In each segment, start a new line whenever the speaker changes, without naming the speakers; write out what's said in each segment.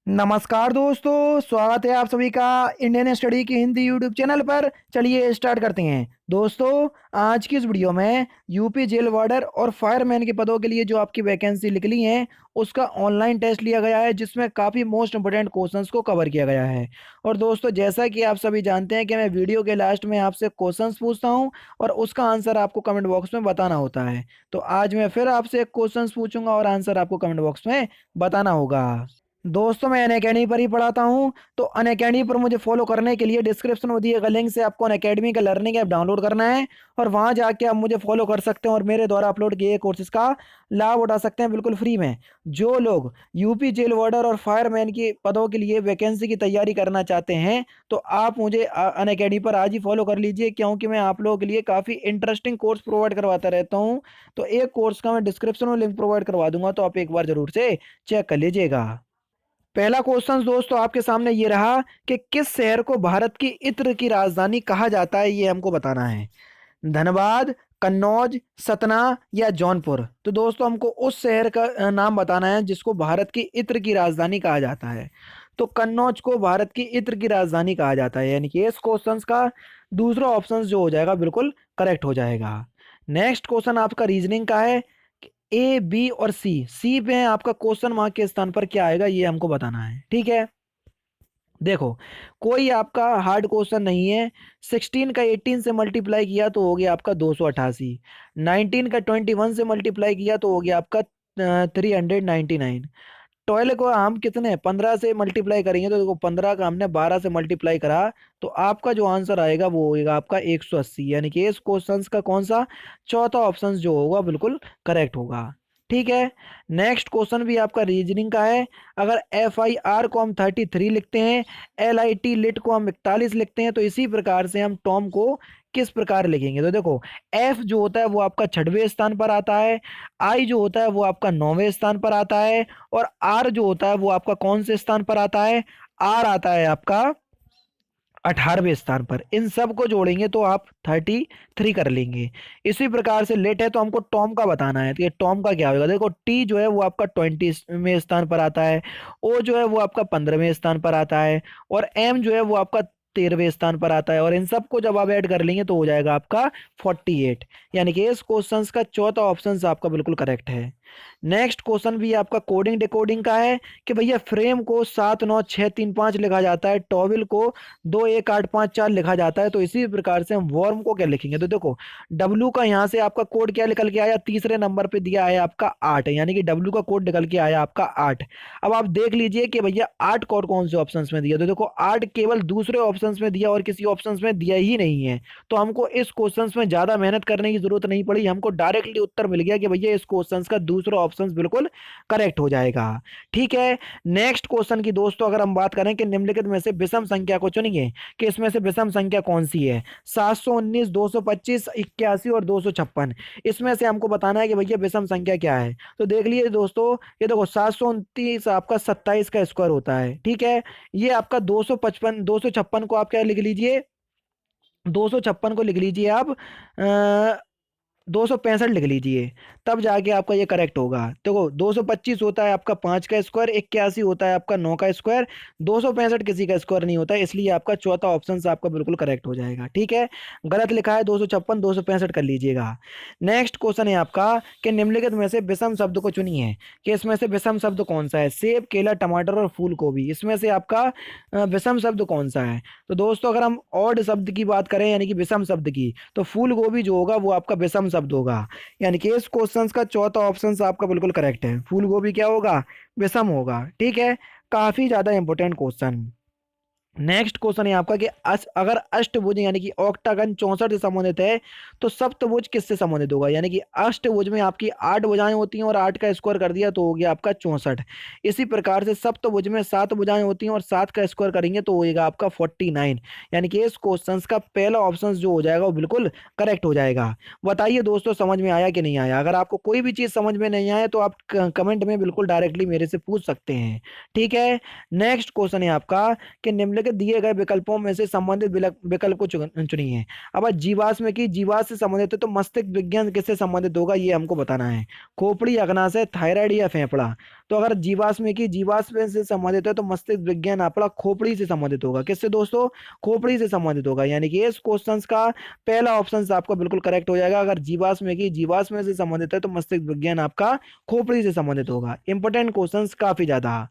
नमस्कार दोस्तों, स्वागत है आप सभी का इंडियन स्टडी की हिंदी यूट्यूब चैनल पर। चलिए स्टार्ट करते हैं। दोस्तों, आज की इस वीडियो में यूपी जेल वार्डर और फायरमैन के पदों के लिए जो आपकी वैकेंसी निकली है उसका ऑनलाइन टेस्ट लिया गया है, जिसमें काफ़ी मोस्ट इंपोर्टेंट क्वेश्चंस को कवर किया गया है। और दोस्तों, जैसा कि आप सभी जानते हैं कि मैं वीडियो के लास्ट में आपसे क्वेश्चंस पूछता हूं और उसका आंसर आपको कमेंट बॉक्स में बताना होता है। तो आज मैं फिर आपसे एक क्वेश्चन पूछूंगा और आंसर आपको कमेंट बॉक्स में बताना होगा। दोस्तों, मैं अनअकैडमी पर ही पढ़ाता हूँ, तो अनअकैडमी पर मुझे फॉलो करने के लिए डिस्क्रिप्शन में दिए गए लिंक से आपको अनअकैडमी का लर्निंग ऐप डाउनलोड करना है और वहाँ जाके आप मुझे फॉलो कर सकते हैं और मेरे द्वारा अपलोड किए कोर्सेज का लाभ उठा सकते हैं बिल्कुल फ्री में। जो लोग यूपी जेल वार्डर और फायरमैन की पदों के लिए वैकेंसी की तैयारी करना चाहते हैं तो आप मुझे अनअकैडमी पर आज ही फॉलो कर लीजिए, क्योंकि मैं आप लोगों के लिए काफ़ी इंटरेस्टिंग कोर्स प्रोवाइड करवाता रहता हूँ। तो एक कोर्स का मैं डिस्क्रिप्शन में लिंक प्रोवाइड करवा दूंगा, तो आप एक बार जरूर से चेक कर लीजिएगा। पहला क्वेश्चन दोस्तों आपके सामने ये रहा कि किस शहर को भारत की इत्र की राजधानी कहा जाता है, ये हमको बताना है। धनबाद, कन्नौज, सतना या जौनपुर। तो दोस्तों, हमको उस शहर का नाम बताना है जिसको भारत की इत्र की राजधानी कहा जाता है। तो कन्नौज को भारत की इत्र की राजधानी कहा जाता है, यानी कि इस क्वेश्चन का दूसरा ऑप्शन जो हो जाएगा बिल्कुल करेक्ट हो जाएगा। नेक्स्ट क्वेश्चन आपका रीजनिंग का है। ए, बी और सी, सी पे आपका क्वेश्चन मार्क के स्थान पर क्या आएगा ये हमको बताना है। ठीक है, देखो, कोई आपका हार्ड क्वेश्चन नहीं है। 16 का 18 से मल्टीप्लाई किया तो हो गया आपका 288। 19 का 21 से मल्टीप्लाई किया तो हो गया आपका 399। 12 को हम कितने 15 से मल्टीप्लाई करेंगे तो देखो 15 का हमने 12 से मल्टीप्लाई करा, तो आपका जो आंसर आएगा वो होगा आपका 180, यानी कि इस क्वेश्चन का कौन सा चौथा ऑप्शन जो होगा बिल्कुल करेक्ट होगा। ठीक है, नेक्स्ट क्वेश्चन भी आपका रीजनिंग का है। अगर FIR को हम 33 लिखते हैं, LIT लिट को हम 41 लिखते हैं, तो इसी प्रकार से हम टॉम को किस प्रकार लिखेंगे। तो देखो, F जो होता है वो आपका 6वें स्थान पर आता है, I जो होता है वो आपका 9वें स्थान पर आता है, और R जो होता है वो आपका कौन से स्थान पर आता है, R आता है आपका 18वें स्थान पर। इन सब को जोड़ेंगे तो आप 33 कर लेंगे। इसी प्रकार से लेट है तो हमको टॉम का बताना है, तो ये टॉम का क्या होगा। देखो, टी जो है वो आपका 20वें स्थान पर आता है, ओ जो है वो आपका 15वें स्थान पर आता है, और एम जो है वो आपका 13वें स्थान पर आता है, और इन सबको जब आप ऐड कर लेंगे तो हो जाएगा आपका 48। यानी कि इस क्वेश्चन का चौथा ऑप्शन आपका बिल्कुल करेक्ट है। नेक्स्ट क्वेश्चन भी आपका कोडिंग डिकोडिंग का है कि भैया फ्रेम को 79635 लिखा जाता है, टॉविल को 21854 लिखा जाता है, तो इसी प्रकार से हम वर्म को क्या लिखेंगे। तो देखो, डब्ल्यू का यहाँ से आपका कोड क्या निकल के आया, तीसरे नंबर पे दिया है आपका 8, यानी कि डब्ल्यू का कोड निकल के आया आपका 8। अब आप देख लीजिए कि भैया 8 कौन कौन से ऑप्शन में दिया। तो देखो, 8 केवल दूसरे ऑप्शन में दिया और किसी ऑप्शन में दिया ही नहीं है, तो हमको इस क्वेश्चन में ज्यादा मेहनत करने की जरूरत नहीं पड़ी, हमको डायरेक्टली उत्तर मिल गया कि भैया इस क्वेश्चन का दूसरा ऑप्शन बिल्कुल करेक्ट हो जाएगा। ठीक है, नेक्स्ट क्वेश्चन की दोस्तों अगर हम बात करें कि निम्नलिखित में से विषम संख्या को चुनिए कि इसमें से विषम संख्या कौन सी है। 719, 225, 81 और 256, इसमें से हमको बताना है कि भैया विषम संख्या क्या है। तो देख लीजिए दोस्तों, ये देखो 729 आपका 27 का स्क्वायर होता है। ठीक है, ये आपका 256 को आप क्या लिख लीजिए, 256 को लिख लीजिए आप 265 लिख लीजिए, तब जाके आपका ये करेक्ट होगा। देखो, 225 होता है आपका 5 का स्क्वायर, 81 होता है आपका 9 का स्क्वायर, 265 किसी का स्क्वायर नहीं होता है, इसलिए आपका चौथा ऑप्शन आपका बिल्कुल करेक्ट हो जाएगा। ठीक है, गलत लिखा है 256, 265 कर लीजिएगा। नेक्स्ट क्वेश्चन है आपका कि निम्नलिखित में से विषम शब्द को चुनिए कि इसमें से विषम शब्द कौन सा है। सेब, केला, टमाटर और फूल गोभी, इसमें से आपका विषम शब्द कौन सा है। तो दोस्तों, अगर हम ऑड शब्द की बात करें यानी कि विषम शब्द की, तो फूल गोभी जो होगा वो आपका विषम शब्द होगा, यानी कि इस क्वेश्चन का चौथा ऑप्शन आपका बिल्कुल करेक्ट है। फूल गोभी क्या होगा, विषम होगा। ठीक है, काफी ज्यादा इंपॉर्टेंट क्वेश्चन। नेक्स्ट क्वेश्चन है आपका कि अगर अष्टभुज यानी कि ऑक्टागन 64 से संबंधित है तो सप्तभुज किससे संबंधित होगा। यानी कि अष्टभुज में आपकी 8 भुजाएं होती हैं और 8 का स्क्वायर कर दिया तो हो गया आपका 64। इसी प्रकार से सप्तभुज में 7 भुजाएं होती हैं और 7 का स्क्वायर करेंगे तो होगा आपका 49। यानी कि इस क्वेश्चन का पहला ऑप्शन जो हो जाएगा वो बिल्कुल करेक्ट हो जाएगा। बताइए दोस्तों, समझ में आया कि नहीं आया। अगर आपको कोई भी चीज समझ में नहीं आया तो आप कमेंट में बिल्कुल डायरेक्टली मेरे से पूछ सकते हैं। ठीक है, नेक्स्ट क्वेश्चन है आपका कि निम्नलिखित दिए गए विकल्पों में से संबंधित विकल्प को चुनिए। अब जीवाश्म में की जीवाश्म से संबंधित है तो मस्तिष्क विज्ञान किससे संबंधित होगा ये हमको बताना है। खोपड़ी, अग्नाशय, थायराइड या फेफड़ा। तो अगर जीवाश्म से संबंधित है तो मस्तिष्क विज्ञान आपका खोपड़ी से संबंधित होगा। किससे दोस्तों? खोपड़ी से संबंधित होगा। यानी कि इस क्वेश्चन का पहला ऑप्शन आपका बिल्कुल करेक्ट हो जाएगा। अगर जीवाश्म से संबंधित है तो मस्तिष्क विज्ञान आपका खोपड़ी से संबंधित होगा। इंपॉर्टेंट क्वेश्चन काफी ज्यादा।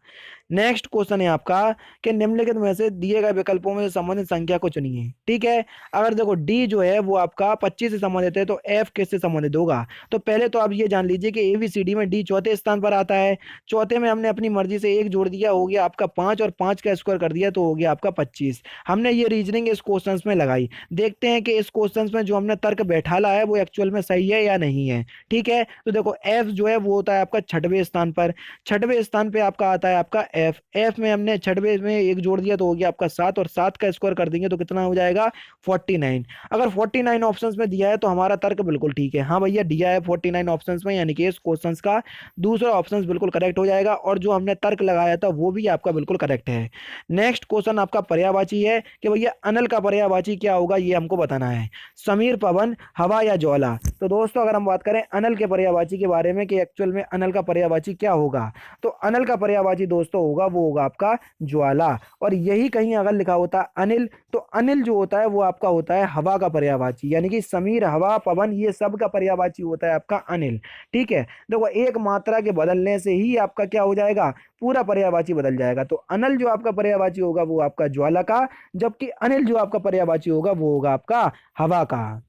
नेक्स्ट क्वेश्चन है आपका कि निम्नलिखित में से दिए गए विकल्पों में से संबंधित संख्या को चुनिए। ठीक है, अगर देखो डी जो है वो आपका 25 से संबंधित है तो एफ किससे संबंधित होगा? तो पहले तो आप ये जान लीजिए कि एबीसीडी में डी चौथे स्थान पर आता है। चौथे में हमने अपनी मर्जी से एक जोड़ दिया, हो गया आपका 5, और 5 का स्क्वायर कर दिया तो हो गया आपका 25। हमने ये रीजनिंग इस क्वेश्चन में लगाई। देखते हैं कि इस क्वेश्चन में जो हमने तर्क बैठाला है वो एक्चुअल में सही है या नहीं है। ठीक है, तो देखो एफ जो है वो होता है आपका छठवें स्थान पर। छठवें स्थान पे आपका आता है आपका एफ। एफ में हमने छठवें में एक जोड़ दिया तो हो गया आपका 7, और 7 का स्क्वायर कर देंगे तो कितना हो जाएगा? 49। अगर 49 ऑप्शंस में दिया है तो हमारा तर्क बिल्कुल ठीक है। हाँ भैया, दिया है 49 ऑप्शंस में, यानी कि इस क्वेश्चन का दूसरा ऑप्शन बिल्कुल करेक्ट हो जाएगा, और जो हमने तर्क लगाया था वो भी आपका बिल्कुल करेक्ट है। नेक्स्ट क्वेश्चन आपका पर्यायवाची है कि भैया अनल का पर्यायवाची क्या होगा, ये हमको बताना है। समीर, पवन, हवा या ज्वाला? तो दोस्तों अगर हम बात करें अनल के पर्यायवाची के बारे में कि एक्चुअल में अनल का पर्यायवाची क्या होगा, तो अनल का पर्यायवाची दोस्तों होगा वो होगा आपका ज्वाला। और यही कहीं अगर लिखा होता अनिल, तो अनिल जो होता है वो आपका होता है हवा का पर्यायवाची। यानी कि समीर, हवा, पवन ये सब का पर्यायवाची होता है आपका अनिल। ठीक है, देखो एक मात्रा के बदलने से ही आपका क्या हो जाएगा? पूरा पर्यायवाची बदल जाएगा। तो अनल जो आपका पर्यायवाची होगा वो आपका ज्वाला का, जबकि अनिल जो आपका पर्यायवाची होगा वो होगा आपका हवा का।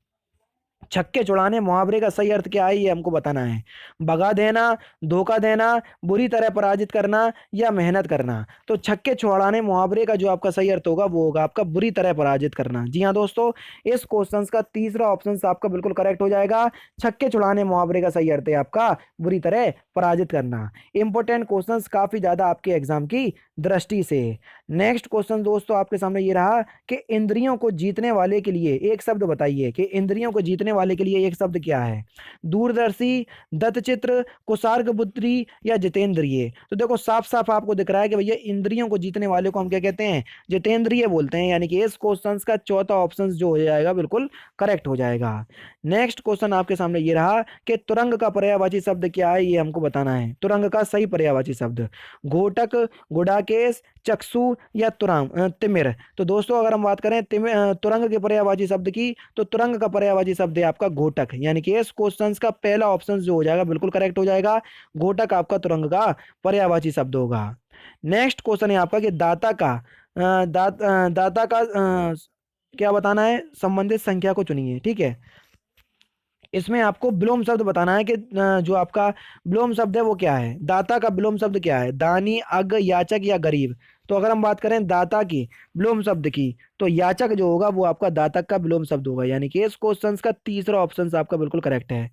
छक्के छुड़ाने मुहावरे का सही अर्थ क्या है, ये हमको बताना है। भगा देना, धोखा देना, बुरी तरह पराजित करना या मेहनत करना? तो छक्के छुड़ाने मुहावरे का जो आपका सही अर्थ होगा वो होगा आपका बुरी तरह पराजित करना। जी हाँ दोस्तों, इस क्वेश्चन का तीसरा ऑप्शन आपका बिल्कुल करेक्ट हो जाएगा। छक्के छुड़ाने मुहावरे का सही अर्थ है आपका बुरी तरह पराजित करना। इंपॉर्टेंट क्वेश्चंस काफी ज्यादा आपके एग्जाम की दृष्टि से। नेक्स्ट क्वेश्चन दोस्तों आपके सामने ये रहा कि इंद्रियों को जीतने वाले के लिए एक शब्द बताइए। कि इंद्रियों को जीतने वाले के लिए एक शब्द क्या है? दूरदर्शी, दत्तचित्र, कुशार्ग बुद्धि या जितेंद्रिय? तो देखो साफ साफ आपको दिख रहा है कि भैया इंद्रियों को जीतने वाले को हम क्या कहते हैं? जितेंद्रिय बोलते हैं। यानी कि इस क्वेश्चन का चौथा ऑप्शन जो हो जाएगा बिल्कुल करेक्ट हो जाएगा। नेक्स्ट क्वेश्चन आपके सामने ये रहा कि तुरंग का पर्यायवाची शब्द क्या है, ये हमको बताना है। तुरंग का सही पर्यायवाची शब्द घोटक, गुडाकेश, चक्षु या तिमिर? तो दोस्तों अगर हम बात करें तुरंग के पर्यायवाची शब्द की, तो तुरंग का पर्यायवाची शब्द है आपका घोटक। यानी कि इस क्वेश्चन का पहला ऑप्शन जो हो जाएगा बिल्कुल करेक्ट हो जाएगा। घोटक आपका तुरंग का पर्यायवाची शब्द होगा। नेक्स्ट क्वेश्चन है आपका कि दाता का क्या बताना है? संबंधित संख्या को चुनिए। ठीक है, इसमें आपको विलोम शब्द बताना है कि जो आपका विलोम शब्द है वो क्या है। दाता का विलोम शब्द क्या है? दानी, अग, याचक या गरीब? तो अगर हम बात करें दाता की विलोम शब्द की, तो याचक जो होगा वो आपका दातक का विलोम शब्द होगा। यानी कि इस क्वेश्चन का तीसरा ऑप्शन आपका बिल्कुल करेक्ट है।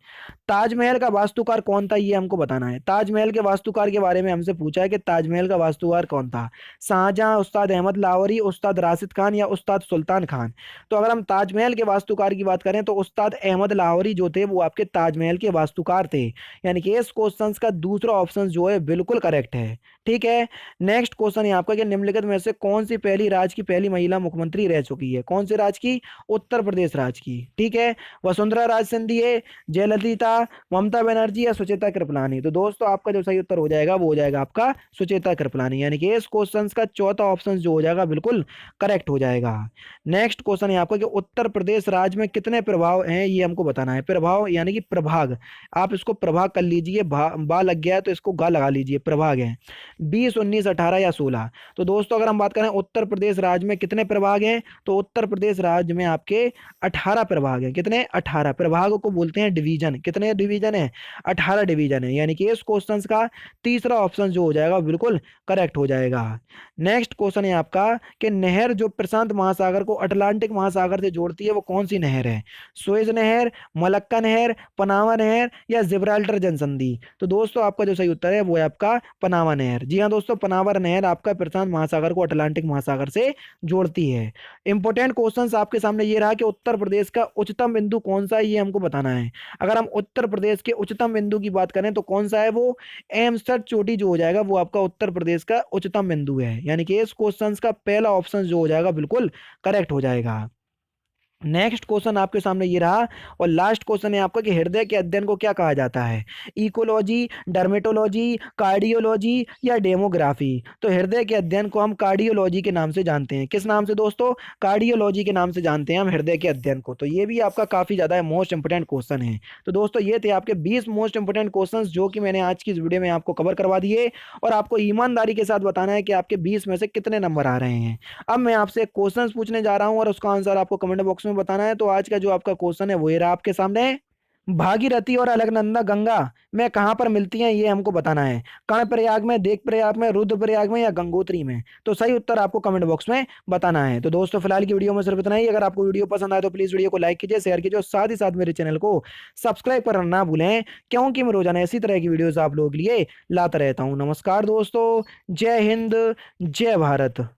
ताजमहल का वास्तुकार कौन था, ये हमको बताना है। ताजमहल के वास्तुकार के बारे में हमसे पूछा है कि ताजमहल का वास्तुकार कौन था? शाहजहां, उस्ताद अहमद लाहौरी, उस्ताद राशिद खान या उस्ताद सुल्तान खान? तो अगर हम ताजमहल के वास्तुकार की बात करें तो उस्ताद अहमद लाहौरी जो थे वो आपके ताजमहल के वास्तुकार थे। यानी कि इस क्वेश्चन का दूसरा ऑप्शन जो है बिल्कुल करेक्ट है। ठीक है, नेक्स्ट क्वेश्चन है आपका कि निम्नलिखित में से कौन सी पहली राज्य की पहली महिला मुख्यमंत्री रह चुकी है? कौन से राज्य की? उत्तर प्रदेश राज्य की। ठीक है, वसुंधरा राज सिंधिया, जयललिता, ममता बनर्जी या सुचेता कृपलानी? तो दोस्तों आपका जो सही उत्तर हो जाएगा वो हो जाएगा आपका सुचेता कृपलानी। यानी कि इस क्वेश्चन का चौथा ऑप्शन जो हो जाएगा बिल्कुल करेक्ट हो जाएगा। नेक्स्ट क्वेश्चन है आपका कि उत्तर प्रदेश राज्य में कितने प्रभाग हैं, ये हमको बताना है। प्रभाग यानी कि प्रभाग, आप इसको प्रभाग कर लीजिए, बा लग गया है तो इसको गा लगा लीजिए। प्रभाग है 20, 19, 18 या 16? तो दोस्तों अगर हम बात करें उत्तर प्रदेश राज्य में कितने प्रभाग हैं, तो उत्तर प्रदेश राज्य में आपके 18 प्रभाग हैं। कितने? 18। प्रभाग को बोलते हैं डिवीजन। कितने डिवीजन है? 18 डिवीजन है। यानी कि इस क्वेश्चन का तीसरा ऑप्शन जो हो जाएगा बिल्कुल करेक्ट हो जाएगा। नेक्स्ट क्वेश्चन है आपका कि नहर जो प्रशांत महासागर को अटलांटिक महासागर से जोड़ती है वो कौन सी नहर है? सुएज नहर, मलक्का नहर, पनामा नहर या जिब्राल्टर जलसंधि? तो दोस्तों आपका जो सही उत्तर है वो है आपका पनामा नहर। जी हाँ दोस्तों, पनामा नहर आपका प्रशांत महासागर को अटलांटिक महासागर से जोड़ती है। इंपॉर्टेंट क्वेश्चंस आपके सामने ये रहा कि उत्तर प्रदेश का उच्चतम बिंदु कौन सा है, ये हमको बताना है। अगर हम उत्तर प्रदेश के उच्चतम बिंदु की बात करें तो कौन सा है वो? एमसट चोटी जो हो जाएगा वो आपका उत्तर प्रदेश का उच्चतम बिंदु है। यानी कि इस क्वेश्चन का पहला ऑप्शन जो हो जाएगा बिल्कुल करेक्ट हो जाएगा। नेक्स्ट क्वेश्चन आपके सामने ये रहा और लास्ट क्वेश्चन है आपका कि हृदय के अध्ययन को क्या कहा जाता है? इकोलॉजी, डर्मेटोलॉजी, कार्डियोलॉजी या डेमोग्राफी? तो हृदय के अध्ययन को हम कार्डियोलॉजी के नाम से जानते हैं। किस नाम से दोस्तों? कार्डियोलॉजी के नाम से जानते हैं हम हृदय के अध्ययन को। तो ये भी आपका काफी ज्यादा मोस्ट इंपोर्टेंट क्वेश्चन है। तो दोस्तों ये थे आपके 20 मोस्ट इंपोर्टेंट क्वेश्चन जो कि मैंने आज की इस वीडियो में आपको कवर करवा दिए और आपको ईमानदारी के साथ बताना है कि आपके 20 में से कितने नंबर आ रहे हैं। अब मैं आपसे एक क्वेश्चन पूछने जा रहा हूं और उसका आंसर आपको कमेंट बॉक्स में बताना है। तो आज का जो आपका क्वेश्चन है वो ये रहा आपके सामने। भागीरथी और अलकनंदा गंगा में कहां पर मिलती हैं ये हमको बताना है। कर्णप्रयाग में, देवप्रयाग में, रुद्रप्रयाग में या गंगोत्री में? तो सही उत्तर आपको कमेंट बॉक्स में बताना है। तो दोस्तों फिलहाल की वीडियो में सिर्फ इतना ही। अगर आपको वीडियो पसंद आए तो प्लीज वीडियो को लाइक कीजिए, शेयर कीजिए और साथ ही साथ मेरे चैनल को सब्सक्राइब करना ना भूलें, क्योंकि मैं रोजाना इसी तरह की वीडियोस आप लोगों के लिए लाता रहता हूं। नमस्कार दोस्तों, जय हिंद, जय भारत।